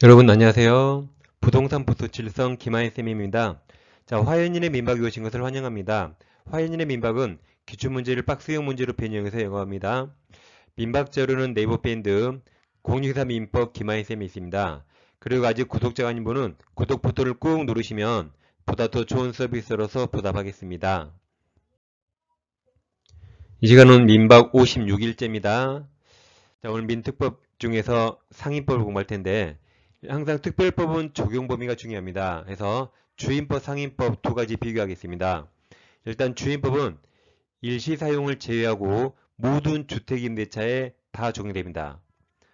여러분 안녕하세요. 부동산 부수칠성 김하인쌤입니다. 자, 화연인의 민박에 오신 것을 환영합니다. 화연인의 민박은 기출문제를 박스형 문제로 변형해서 영어합니다. 민박 자료는 네이버 밴드 064 민법 김하인쌤이 있습니다. 그리고 아직 구독자가 아닌 분은 구독 버튼을 꾹 누르시면 보다 더 좋은 서비스로서 보답하겠습니다. 이 시간은 민박 56일째입니다. 자, 오늘 민특법 중에서 상인법을 공부할 텐데 항상 특별법은 적용 범위가 중요합니다. 그래서 주임법, 상인법 두 가지 비교하겠습니다. 일단 주임법은 일시 사용을 제외하고 모든 주택임대차에 다 적용됩니다.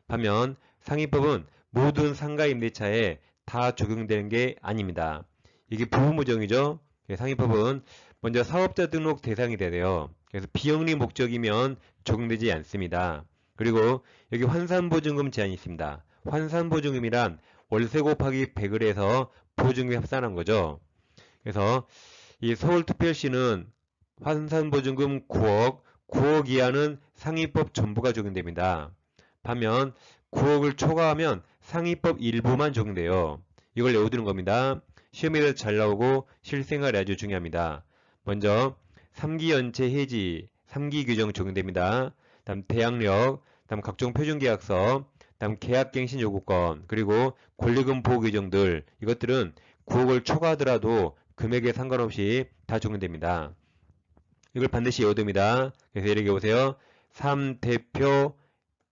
반면 상인법은 모든 상가임대차에 다 적용되는 게 아닙니다. 이게 부분무정이죠. 상인법은 먼저 사업자 등록 대상이 돼요. 그래서 비영리 목적이면 적용되지 않습니다. 그리고 여기 환산보증금 제한이 있습니다. 환산보증금이란 월세 곱하기 100을 해서 보증금이 합산한 거죠. 그래서 이 서울특별시는 환산보증금 9억, 9억 이하는 상위법 전부가 적용됩니다. 반면 9억을 초과하면 상위법 일부만 적용돼요. 이걸 외워두는 겁니다. 시험에서 잘 나오고 실생활에 아주 중요합니다. 먼저 3기 연체 해지, 3기 규정 적용됩니다. 다음 대항력, 다음 각종 표준계약서, 다음 계약갱신 요구권, 그리고 권리금 보호 규정들, 이것들은 9억을 초과하더라도 금액에 상관없이 다 적용됩니다. 이걸 반드시 외워둡니다. 그래서 이렇게 보세요. 3대표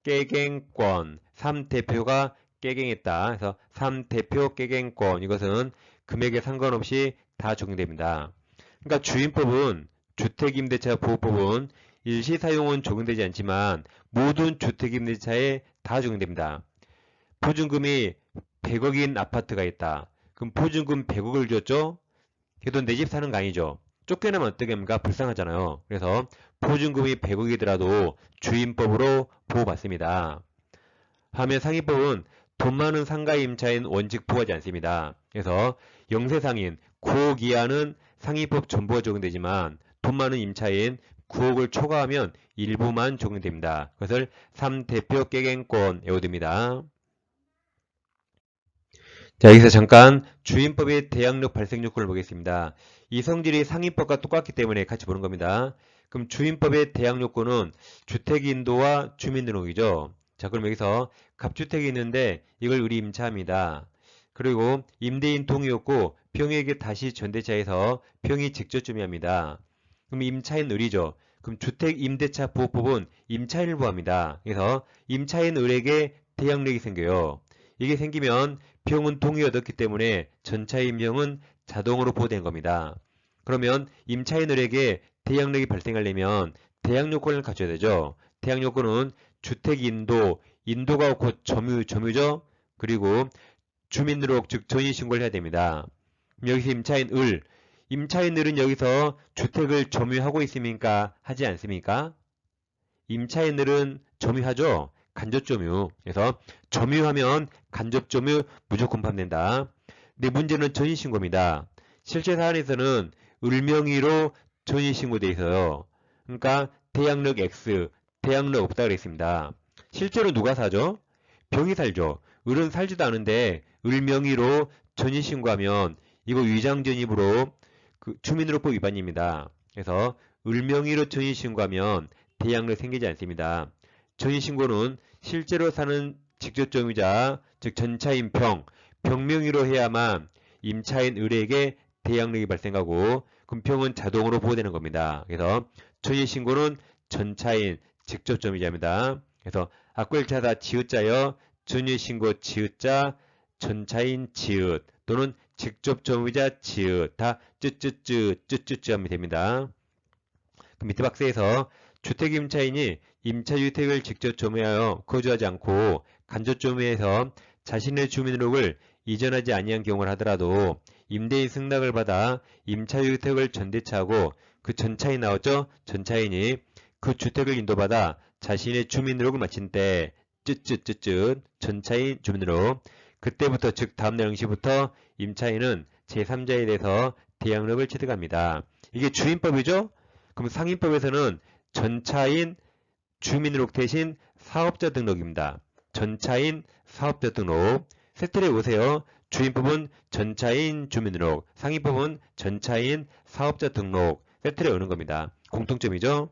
깨갱권, 3대표가 깨갱했다. 그래서 3대표 깨갱권, 이것은 금액에 상관없이 다 적용됩니다. 그러니까 주임법은 주택임대차 보호법은 일시사용은 적용되지 않지만 모든 주택임대차에 다 적용됩니다. 보증금이 100억인 아파트가 있다. 그럼 보증금 100억을 줬죠? 그래도 내 집 사는 거 아니죠. 쫓겨나면 어떻게 합니까? 불쌍하잖아요. 그래서 보증금이 100억이더라도 주임법으로 보호받습니다. 반면 상위법은 돈 많은 상가 임차인 원칙 부과하지 않습니다. 그래서 영세상인 9억 이하는 상위법 전부가 적용되지만 돈 많은 임차인 9억을 초과하면 일부만 적용됩니다. 그것을 3대표 깨갱권 외워둡니다. 자, 여기서 잠깐 주임법의 대항력 발생 요건을 보겠습니다. 이 성질이 상위법과 똑같기 때문에 같이 보는 겁니다. 그럼 주임법의 대항 요건은 주택인도와 주민등록이죠. 자, 그럼 여기서 갑주택이 있는데 이걸 우리 임차합니다. 그리고 임대인 동의였고 평의에게 다시 전대차에서 평의 직접 주미합니다. 그럼 임차인 을이죠. 그럼 주택임대차 보호법은 임차인을 보호합니다. 그래서 임차인 을에게 대항력이 생겨요. 이게 생기면 병은 동의 얻었기 때문에 전차 임명은 자동으로 보호되는 겁니다. 그러면 임차인들에게 대항력이 발생하려면 대항 요건을 갖춰야 되죠. 대항 요건은 주택 인도, 인도가 곧 점유죠. 그리고 주민등록 즉 전입신고를 해야 됩니다. 여기서 임차인 을은 여기서 주택을 점유하고 있습니까? 하지 않습니까? 임차인들은 점유하죠. 간접점유. 그래서 점유하면 간접점유 무조건 판된다. 근데 문제는 전입신고입니다. 실제 사안에서는 을명의로 전입신고돼 있어요. 그러니까 대항력 X, 대항력 없다 그랬습니다. 실제로 누가 사죠? 병이 살죠. 을은 살지도 않은데 을명의로 전입신고하면 이거 위장전입으로 주민등록법 위반입니다. 그래서 을명의로 전입신고하면 대항력 생기지 않습니다. 전입신고는 실제로 사는 직접점유자, 즉 전차인 병명의로 해야만 임차인 을에게 대항력이 발생하고 그럼 병은 자동으로 보호되는 겁니다. 그래서 전입신고는 전차인 직접점유자입니다. 그래서 앞글자다 지읒자여 전입신고 지읒자 전차인 지읒 또는 직접점유자 지읒 다 쯔쯔쯔 하면 됩니다. 그 밑에 박스에서 주택임차인이 임차주택을 직접 점유하여 거주하지 않고 간접 점유해서 자신의 주민등록을 이전하지 아니한 경우를 하더라도 임대인 승낙을 받아 임차주택을 전대차하고 그 전차인 나왔죠? 전차인이 그 주택을 인도받아 자신의 주민등록을 마친 때 쯔쯔쯔쯔 전차인 주민등록 그때부터 즉 다음날 응시부터 임차인은 제3자에 대해서 대항력을 취득합니다. 이게 주임법이죠? 그럼 상임법에서는 전차인 주민등록 대신 사업자 등록입니다. 전차인 사업자 등록. 세트를 보세요. 주인법은 전차인 주민등록, 상위법은 전차인 사업자 등록, 세트를 오는 겁니다. 공통점이죠.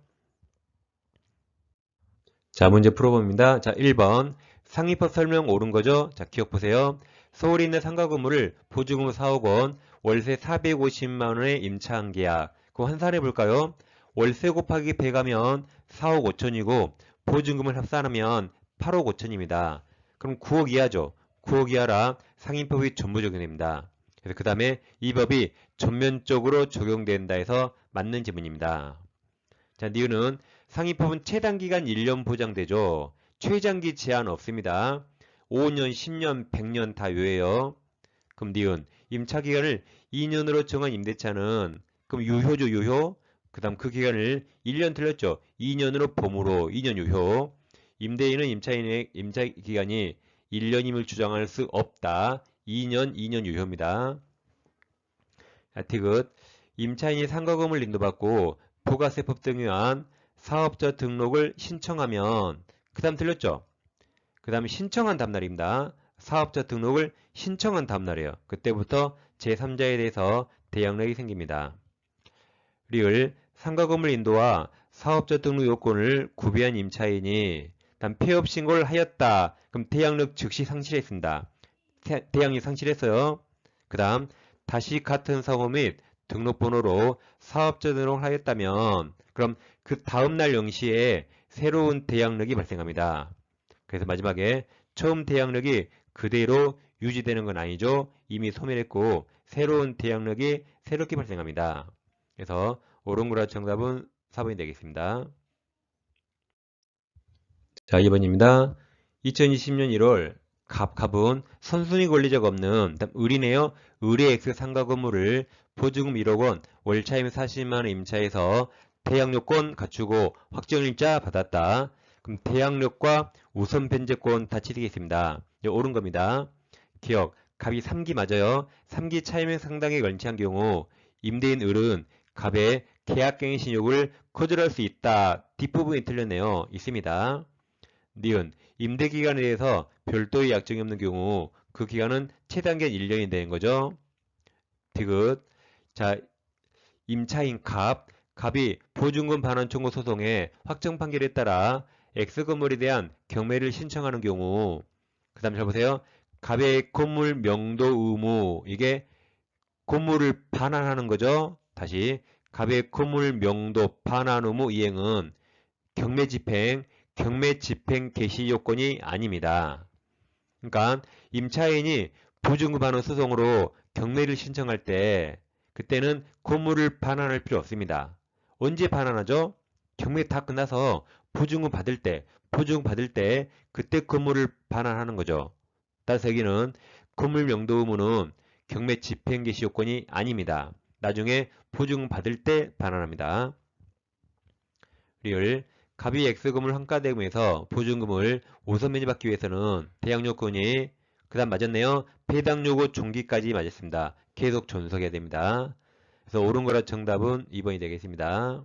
자, 문제 풀어봅니다. 자, 1번. 상위법 설명 옳은 거죠? 자, 기억 보세요. 서울에 있는 상가 건물을 보증금 4억 원, 월세 450만 원에 임차한 계약. 그거 환산해 볼까요? 월세 곱하기 100 하면 4억 5천이고 보증금을 합산하면 8억 5천입니다. 그럼 9억 이하죠. 9억 이하라 상위법이 전부 적용됩니다. 그래서 그 다음에 이 법이 전면적으로 적용된다 해서 맞는 지문입니다. 자, 니은은 상위법은 최단기간 1년 보장되죠. 최장기 제한 없습니다. 5년, 10년, 100년 다 요예요. 그럼 니은 임차기간을 2년으로 정한 임대차는 그럼 유효죠, 유효. 그 다음 그 기간을 1년 틀렸죠. 2년으로 봄으로 2년 유효. 임대인은 임차인의 임차기간이 1년임을 주장할 수 없다. 2년 유효입니다. 자, 디귿 임차인이 상가금을 인도받고 부가세법 등에 의한 사업자 등록을 신청하면 그 다음 틀렸죠? 그 다음에 신청한 다음날입니다. 사업자 등록을 신청한 다음날이에요. 그때부터 제3자에 대해서 대항력이 생깁니다. 리을 상가금을 인도와 사업자 등록 요건을 구비한 임차인이 다음 폐업 신고를 하였다. 그럼 대항력 즉시 상실했습니다. 대항이 상실했어요. 그 다음 다시 같은 성호 및 등록번호로 사업자 등록을 하였다면 그럼 그 다음날 0시에 새로운 대항력이 발생합니다. 그래서 마지막에 처음 대항력이 그대로 유지되는 건 아니죠. 이미 소멸했고 새로운 대항력이 새롭게 발생합니다. 그래서 옳은 거라 정답은 4번이 되겠습니다. 자, 2번입니다. 2020년 1월 갑은 선순위 권리자가 없는 을이네요. 을의 X 상가 건물을 보증금 1억 원, 월차임 40만 원 임차해서 대항력권 갖추고 확정일자 받았다. 그럼 대항력과 우선 변제권 다 취득했습니다. 옳은 겁니다. 기억, 갑이 3기 맞아요. 3기 차임의 상당에 걸치한 경우 임대인 을은 갑의 계약갱신 요구를 거절할 수 있다. 뒷부분이 틀렸네요. 있습니다. 니은 임대기간에 대해서 별도의 약정이 없는 경우 그 기간은 최단기간 1년이 되는 거죠. 디귿 자 임차인 갑이 보증금 반환 청구 소송에 확정 판결에 따라 X건물에 대한 경매를 신청하는 경우 그 다음 잘 보세요. 갑의 건물 명도 의무 이게 건물을 반환하는 거죠. 다시 갑의 건물 명도 반환 의무 이행은 경매 집행 개시 요건이 아닙니다. 그러니까 임차인이 보증금 반환 소송으로 경매를 신청할 때 그때는 건물을 반환할 필요 없습니다. 언제 반환하죠? 경매 다 끝나서 보증금 받을 때 그때 건물을 반환하는 거죠. 따라서 여기는 건물 명도 의무는 경매 집행 개시 요건이 아닙니다. 나중에 보증금 받을 때 반환합니다. 리을 갑이 X금을 환가대금에서 보증금을 우선 면제받기 위해서는 대항 요건이 그 다음 맞았네요. 배당 요구 종기까지 맞았습니다. 계속 존속해야 됩니다. 그래서 옳은 거라 정답은 2번이 되겠습니다.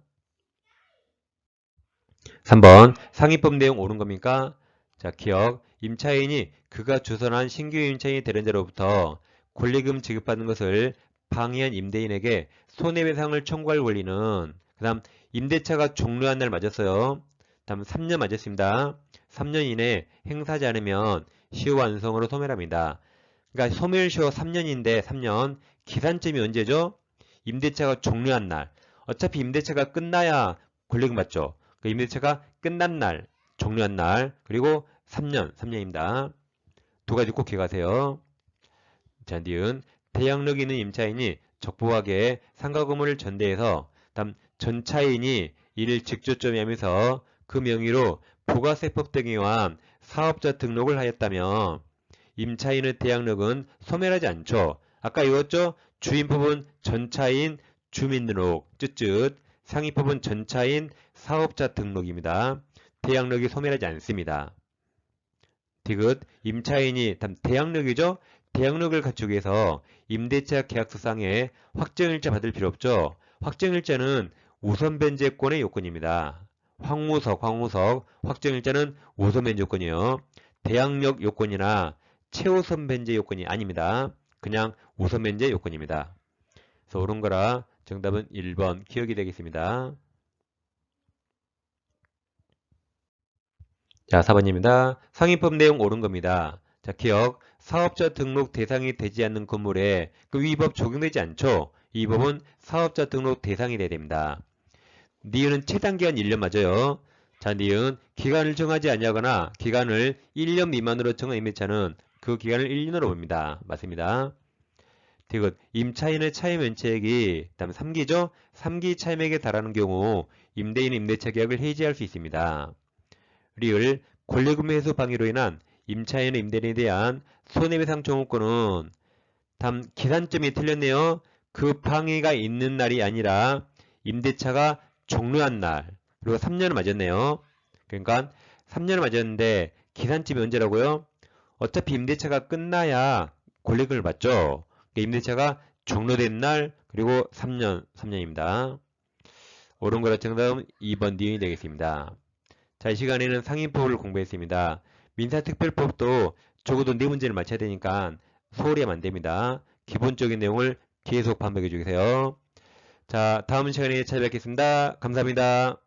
3번 상위법 내용 옳은 겁니까? 자, 기억 임차인이 그가 주선한 신규 임차인이 되는 자로부터 권리금 지급받는 것을 방해한 임대인에게 손해배상을 청구할 권리는 그 다음 임대차가 종료한 날 맞았어요. 다음 3년 맞았습니다. 3년 이내 행사하지 않으면 시효 완성으로 소멸합니다. 그러니까 소멸시효 3년인데 3년 기산점이 언제죠? 임대차가 종료한 날. 어차피 임대차가 끝나야 권리금 받죠. 그 임대차가 끝난 날, 종료한 날, 그리고 3년입니다. 두 가지 꼭 기억하세요. 자, 니은 대항력이 있는 임차인이 적부하게 상가건물을 전대해서 다음 전차인이 이를 직접 점유하면서 그 명의로 부가세법 등에 의한 사업자 등록을 하였다면 임차인의 대항력은 소멸하지 않죠. 아까 이었죠? 주인법은 전차인 주민등록 쯧쯧 상위법은 전차인 사업자 등록입니다. 대항력이 소멸하지 않습니다. 디귿 임차인이 대항력이죠? 대항력을 갖추기 위해서 임대차 계약서상에 확정일자 받을 필요 없죠. 확정일자는 우선 변제권의 요건입니다. 황우석 확정일자는 우선 변제 요건이에요. 대항력 요건이나 최우선 변제 요건이 아닙니다. 그냥 우선 변제 요건입니다. 그래서 옳은 거라 정답은 1번 기억이 되겠습니다. 자, 4번입니다. 상위법 내용 옳은 겁니다. 자, 기억. 사업자 등록 대상이 되지 않는 건물에 그 위법 적용되지 않죠? 이 법은 사업자 등록 대상이 돼야 됩니다. 니은은 최단기간 1년 맞아요. 자, 니은 기간을 정하지 아니하거나 기간을 1년 미만으로 정한 임대차는 그 기간을 1년으로 봅니다. 맞습니다. 디귿 임차인의 차임 면책이 다음 3기죠? 3기 차임액에 달하는 경우 임대인 임대차 계약을 해지할 수 있습니다. 리을 권리금 회수 방해로 인한 임차인의 임대인에 대한 손해배상 청구권은 다음 기산점이 틀렸네요. 그 방해가 있는 날이 아니라 임대차가 종료한 날 그리고 3년을 맞았네요. 그러니까 3년을 맞았는데 기산점이 언제라고요? 어차피 임대차가 끝나야 권리금을 받죠. 임대차가 종료된 날 그리고 3년입니다. 옳은 거라 정답은 2번 니은이 되겠습니다. 자, 이 시간에는 상인법을 공부했습니다. 민사특별법도 적어도 4문제를 맞춰야 되니까 소홀히 하면 안 됩니다. 기본적인 내용을 계속 반복해 주세요. 자, 다음 시간에 찾아뵙겠습니다. 감사합니다.